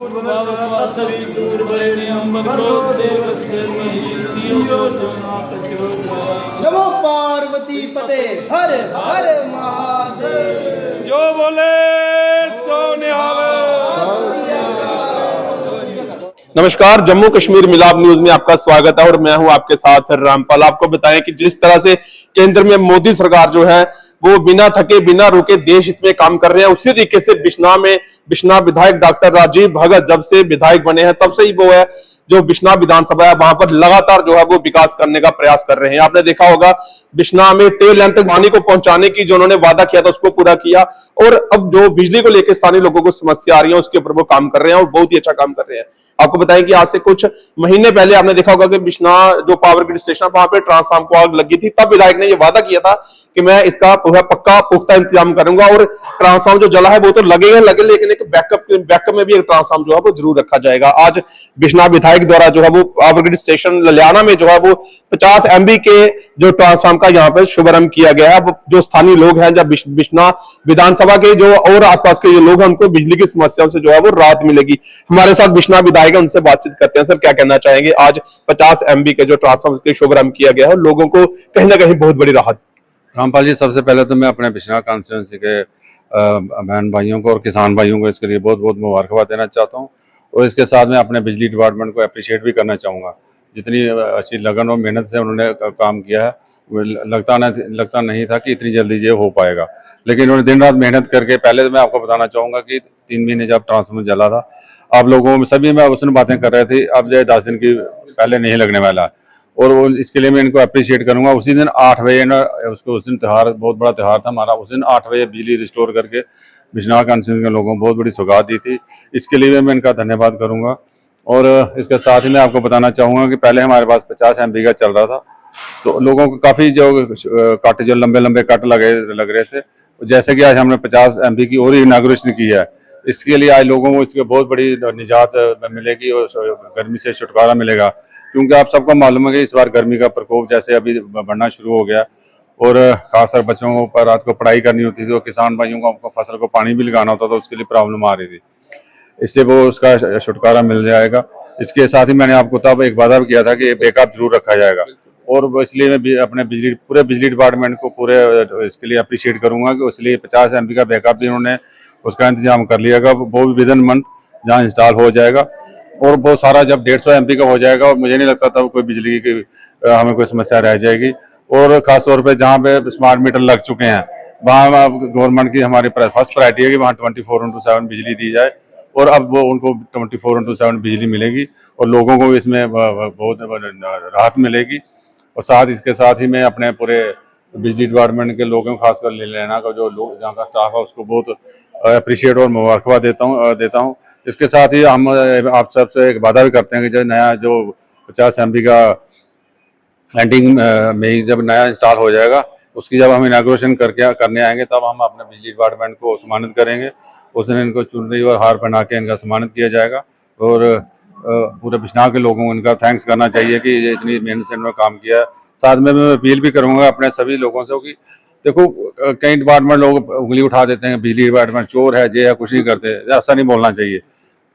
नमो पार्वती पते हर हर महादेव। जो बोले सो निहाल। नमस्कार, जम्मू कश्मीर मिलाप न्यूज में आपका स्वागत है और मैं हूं आपके साथ रामपाल। आपको बताएं कि जिस तरह से केंद्र में मोदी सरकार जो है वो बिना थके बिना रुके देश हित में काम कर रहे हैं, उसी तरीके से बिश्ना विधायक डॉक्टर राजीव भगत जब से विधायक बने हैं तब से ही वो है जो बिश्ना विधानसभा है वहां पर लगातार जो है वो विकास करने का प्रयास कर रहे हैं। आपने देखा होगा बिश्ना में टेल एंड तक पानी को पहुंचाने की जो उन्होंने वादा किया था उसको पूरा किया, और अब जो बिजली को लेकर स्थानीय लोगों को समस्या आ रही है उसके ऊपर वो काम कर रहे हैं और बहुत ही अच्छा काम कर रहे हैं। आपको बताएं कि आज से कुछ महीने पहले आपने देखा होगा कि बिश्ना जो पावर ग्रिड स्टेशन वहां पे ट्रांसफार्मर को आग लगी थी, तब विधायक ने यह वादा किया था कि मैं इसका पक्का पुख्ता इंतजाम करूंगा और ट्रांसफार्मर जो जला है वो तो लगेगा लेकिन एक बैकअप में भी एक ट्रांसफार्मर जो है वो जरूर रखा जाएगा। आज बिश्ना विधायक द्वारा जो है वो पावर ग्रिड स्टेशन ललियाना में जो है वो 50 MB के जो ट्रांसफार्मर का यहाँ पे शुभारंभ किया गया है। जो स्थानीय लोग हैं जब बिश्ना विधानसभा के जो और आसपास के जो लोग हैं उनको बिजली की समस्याओं से जो है वो राहत मिलेगी। हमारे साथ बिश्ना विधायक है, उनसे बातचीत करते हैं। सर, क्या कहना चाहेंगे? आज 50 MB के जो ट्रांसफार्मर के शुभारंभ किया गया है, लोगों को कहीं ना कहीं बहुत बड़ी राहत। रामपाल जी, सबसे पहले तो मैं अपने बिश्ना कॉन्स्टिट्यूंसी के बहन भाइयों को और किसान भाइयों को इसके लिए बहुत बहुत मुबारकबाद देना चाहता हूँ, और इसके साथ मैं अपने बिजली डिपार्टमेंट को अप्रिशिएट भी करना चाहूँगा। जितनी अच्छी लगन और मेहनत से उन्होंने काम किया है, लगता नहीं था कि इतनी जल्दी ये हो पाएगा, लेकिन उन्होंने दिन रात मेहनत करके, पहले तो मैं आपको बताना चाहूँगा कि 3 महीने जब ट्रांसफार्मर जला था, आप लोगों में सभी में उसने बातें कर रहे थे, अब जो 10 दिन की पहले नहीं लगने वाला, और वो इसके लिए मैं इनको अप्रिशिएट करूंगा। उसी दिन 8 बजे ना उसको, उस दिन त्यौहार बहुत बड़ा त्यौहार था हमारा, उस दिन 8 बजे बिजली रिस्टोर करके बिश्ना कॉन्स्टिट्यूंसी के लोगों को बहुत बड़ी सौगात दी थी। इसके लिए मैं इनका धन्यवाद करूंगा। और इसके साथ ही मैं आपको बताना चाहूँगा कि पहले हमारे पास 50 MB का चल रहा था, तो लोगों को काफ़ी जो कट, जो लंबे लंबे कट लग रहे थे, जैसे कि आज हमने 50 MB की और इनाग्रेशन की है, इसके लिए आज लोगों को इसके बहुत बड़ी निजात मिलेगी और गर्मी से छुटकारा मिलेगा। क्योंकि आप सबको मालूम है कि इस बार गर्मी का प्रकोप जैसे अभी बढ़ना शुरू हो गया, और खासकर बच्चों को पर रात को पढ़ाई करनी होती थी और किसान भाइयों को फसल को पानी भी लगाना होता था, तो उसके लिए प्रॉब्लम आ रही थी। इससे वो उसका छुटकारा मिल जाएगा। इसके साथ ही मैंने आपको तब एक वादा भी किया था कि बैकअप जरूर रखा जाएगा, और इसलिए मैं अपने पूरे बिजली डिपार्टमेंट को पूरे इसके लिए अप्रिशिएट करूँगा कि इसलिए 50 MB का बैकअप भी उन्होंने उसका इंतजाम कर लिया, वो भी विदिन मंथ जहाँ इंस्टॉल हो जाएगा, और बहुत सारा जब 150 MB का हो जाएगा, और मुझे नहीं लगता तब कोई बिजली की हमें कोई समस्या रह जाएगी। और खासतौर पे जहाँ पे स्मार्ट मीटर लग चुके हैं वहाँ गवर्नमेंट की हमारी फर्स्ट प्रायोरिटी है कि वहाँ 24/7 बिजली दी जाए, और अब वो उनको 24/7 बिजली मिलेगी और लोगों को इसमें बहुत राहत मिलेगी। और इसके साथ ही मैं अपने पूरे बिजली डिपार्टमेंट के लोगों, खासकर लेना का जो लोग जहाँ का स्टाफ है उसको बहुत अप्रिशिएट और मुबारकबाद देता हूँ। इसके साथ ही हम आप सबसे एक वादा भी करते हैं कि जो नया जो 50 MB का एंडिंग में जब नया इंस्टॉल हो जाएगा, उसकी जब हम इनाग्रेशन करने आएंगे तब हम अपने बिजली डिपार्टमेंट को सम्मानित करेंगे। उस दिन इनको चुनरी और हार पहना के इनका सम्मानित किया जाएगा, और पूरे बिश्ना के लोगों को इनका थैंक्स करना चाहिए कि ये इतनी मेहनत से इन्होंने काम किया है। साथ में मैं अपील भी करूँगा अपने सभी लोगों से कि देखो, कई डिपार्टमेंट लोग उंगली उठा देते हैं, बिजली डिपार्टमेंट चोर है, जे है, कुछ नहीं करते, ऐसा नहीं बोलना चाहिए।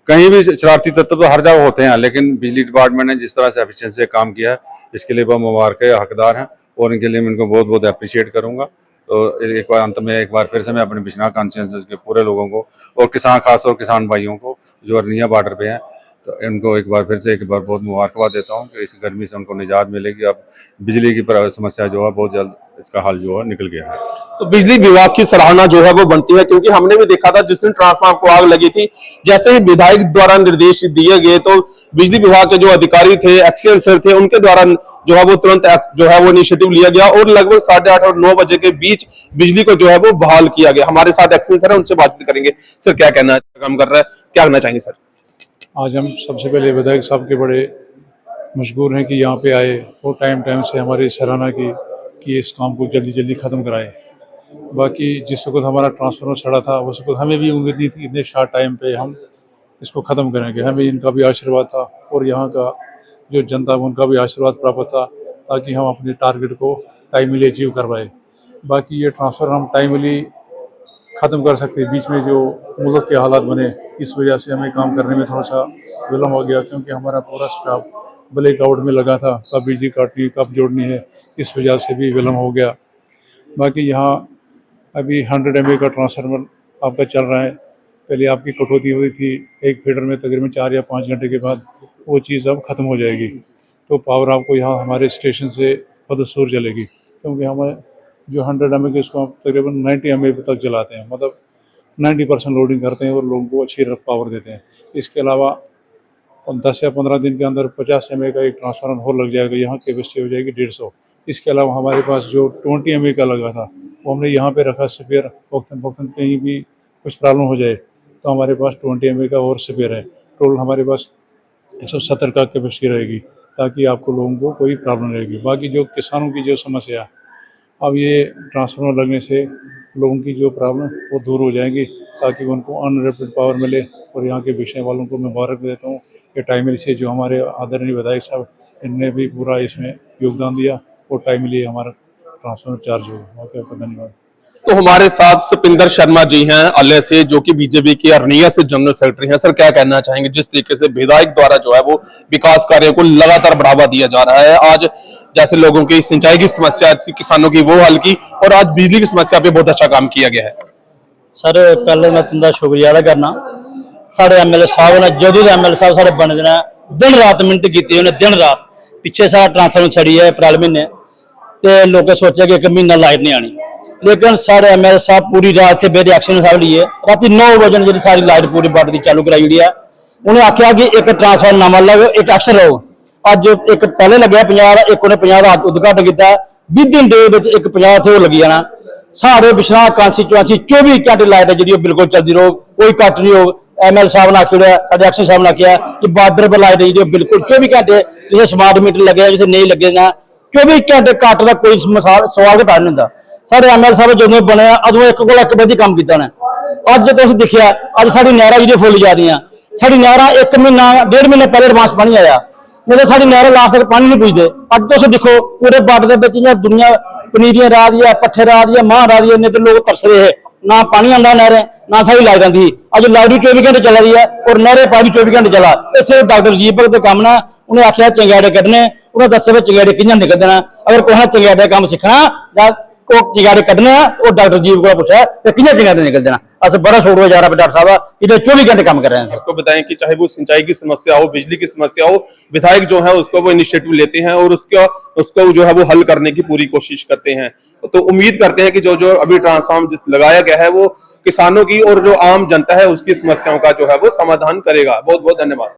कहीं भी शरारती तत्व तो हर जगह होते हैं, लेकिन बिजली डिपार्टमेंट ने जिस तरह से एफिशिएंसी से काम किया है इसके लिए वह मुबारक के हकदार हैं, और इनके लिए मैं इनको बहुत बहुत अप्रिशिएट करूँगा। तो एक बार अंत में एक बार फिर से मैं अपने बिश्ना कॉन्स्टिट्यूंसी के पूरे लोगों को और खासतौर किसान भाइयों को जो अरनिया बॉर्डर पे हैं, तो इनको एक बार बहुत मुबारकबाद देता हूँ कि इस गर्मी से उनको निजात मिलेगी। अब बिजली की समस्या जो है बहुत जल्द इसका हल जो है निकल गया है। तो बिजली विभाग की सराहना जो है वो बनती है, क्योंकि हमने भी देखा था जिस दिन ट्रांसफार्मर को आग लगी थी, जैसे ही विधायक द्वारा निर्देश दिए गए तो बिजली विभाग के जो अधिकारी थे, एक्सीएल सर थे, उनके द्वारा जो है वो तुरंत जो है वो इनिशिएटिव लिया गया और लगभग 8:30 और 9 बजे के बीच बिजली को जो है वो बहाल किया गया। हमारे साथ एक्सीएल सर है, उनसे बातचीत करेंगे। सर, क्या कहना काम कर रहा है, क्या कहना चाहेंगे? सर, आज हम सबसे पहले विधायक साहब के बड़े मशगूर हैं कि यहाँ पे आए और टाइम से हमारी सराहना की कि इस काम को जल्दी जल्दी ख़त्म कराएं। बाकी जिस वक्त हमारा ट्रांसफार्मर सड़ा था उस वक्त हमें भी उम्मीद नहीं थी इतने शॉर्ट टाइम पे हम इसको ख़त्म करेंगे। हमें इनका भी आशीर्वाद था और यहाँ का जो जनता उनका भी आशीर्वाद प्राप्त था, ताकि हम अपने टारगेट को टाइमली अचीव कर पाए। बाकी ये ट्रांसफर हम टाइमली ख़त्म कर सकते। बीच में जो मुल्क के हालात बने, इस वजह से हमें काम करने में थोड़ा सा विलम्ब हो गया, क्योंकि हमारा पूरा स्टाफ ब्लैकआउट में लगा था, कब बिजली काटनी कब जोड़नी है, इस वजह से भी विलम्ब हो गया। बाकी यहाँ अभी 100 MVA का ट्रांसफार्मर आपका चल रहा है। पहले आपकी कटौती हुई थी एक फीडर में तकरीबन 4 या 5 घंटे के बाद, वो चीज़ अब ख़त्म हो जाएगी। तो पावर आपको यहाँ हमारे स्टेशन से बदस्तूर चलेगी, क्योंकि हमें जो 100 MVA के उसको हम तकरीबन 90 MVA तक चलाते हैं, मतलब 90% लोडिंग करते हैं और लोगों को अच्छी पावर देते हैं। इसके अलावा 10 या 15 दिन के अंदर 50 MVA का एक ट्रांसफार्मर और लग जाएगा, यहाँ कैपेसिटी हो जाएगी 150। इसके अलावा हमारे पास जो 20 MVA का लगा था वो हमने यहाँ पे रखा स्पेयर, वक्तन कहीं भी कुछ प्रॉब्लम हो जाए तो हमारे पास 20 MVA का और स्पेयर है। टोटल हमारे पास 170 का कैपेसिटी रहेगी, ताकि आपको लोगों को कोई प्रॉब्लम रहेगी। बाकी जो किसानों की जो समस्या, अब ये ट्रांसफार्मर लगने से लोगों की जो प्रॉब्लम वो दूर हो जाएंगी, ताकि उनको अनलिमिटेड पावर मिले। और यहाँ के विषय वालों को मैं मुबारक देता हूँ कि टाइमली से जो हमारे आदरणीय विधायक साहब, इनने भी पूरा इसमें योगदान दिया और टाइमली हमारा ट्रांसफार्मर चार्ज होगा। ओके, आपका धन्यवाद। तो हमारे साथ सुपिंदर शर्मा जी हैं अल्ले से, जो कि बीजेपी के अरनिया से जनरल सेक्रेटरी हैं। सर, क्या कहना चाहेंगे जिस तरीके से विधायक द्वारा जो है वो विकास कार्यों को लगातार बढ़ावा दिया जा रहा है, आज जैसे लोगों की सिंचाई की समस्या थी, किसानों की वो हल की, और आज बिजली की समस्या पे बहुत अच्छा काम किया गया है। सर पहले मैं तुंदा शुक्रिया अदा करना, साढ़े MLA साहब ने जो MLA साहब साढ़े बने ने दिन रात मिहनत की, उन्हें दिन रात पिछे सारा ट्रांसफार्मर छड़ी है अप्रैल महीने, तो लोग सोचा कि 1 महीना लाइट नहीं आनी, लेकिन साढ़े MLA साहब पूरी रात बेरे एक्शन साहब लिए रात 9 बजे जी सारी लाइट पूरी बट की चालू कराई हुई है। उन्हें आख्या कि एक ट्रांसफार्मर नवा लग, एक एक्शन लो। अज एक पहले लगे 50, एक उन्हें 50 का उद्घाटन किया, 20 दिन डे एक 50 थे लगी जाना। साढ़े बिशनाह कांस्टीचुएंसी 24 घंटे लाइट है जी बिल्कुल चलती रहो, कोई कट नहीं हो। MLA साहब ने आखिया, साढ़े एक्शन साहब ने आखिया कि बॉर्डर पर लाइट जी बिल्कुल 24 घंटे, जिसे स्मार्ट मीटर लगे जिसे नहीं लगे ना 24 घंटे कट का कोई सवाल घटा नहीं होता। साढ़े MLA साहब जो बने अदों एक को एक बड़ी काम किया ने। अज तुम देखिया अज साड़ी नहर जी फुल जा रही, साड़ी नहर 1 महीना 1.5 महीने पहले एडवांस पानी आया, नहीं साड़ी नहर लास्ट तक पानी नहीं पुजते। अज तुम देखो पूरे बट के दुनिया पनीरियां रा दी है, पट्ठे रा दी है, मां रा दी है, तो लोग तरस रहे है, ना पानी आता नहर, ना सारी लाइट आती। अज लाइट भी 24 घंटे चल रही है और नहरें पानी 24 घंटे चला। इस डॉक्टर राजीव भगत काम ना उन्हें आख्या चंगेड़े कड्ढने, उन्हें दस्से चंगेड़े कि'यां निकलदे ने। अगर कोई चंगेड़े काम सीखना को चिंगारे कड्ढने और डॉक्टर जीव को पूछा कि'यां चिंगारे निकल देना। अस बड़ा शुक्र जा रहा डॉक्टर साहब, इधर 24 घंटे काम कर रहे हैं। आपको बताएं कि चाहे वो सिंचाई की समस्या हो, बिजली की समस्या हो, विधायक जो है उसको वो इनिशिएटिव लेते हैं और उसको जो है वो हल करने की पूरी कोशिश करते हैं। तो उम्मीद करते हैं कि जो अभी ट्रांसफार्मर लगाया गया है वो किसानों की और जो आम जनता है उसकी समस्याओं का जो है वो समाधान करेगा। बहुत बहुत धन्यवाद।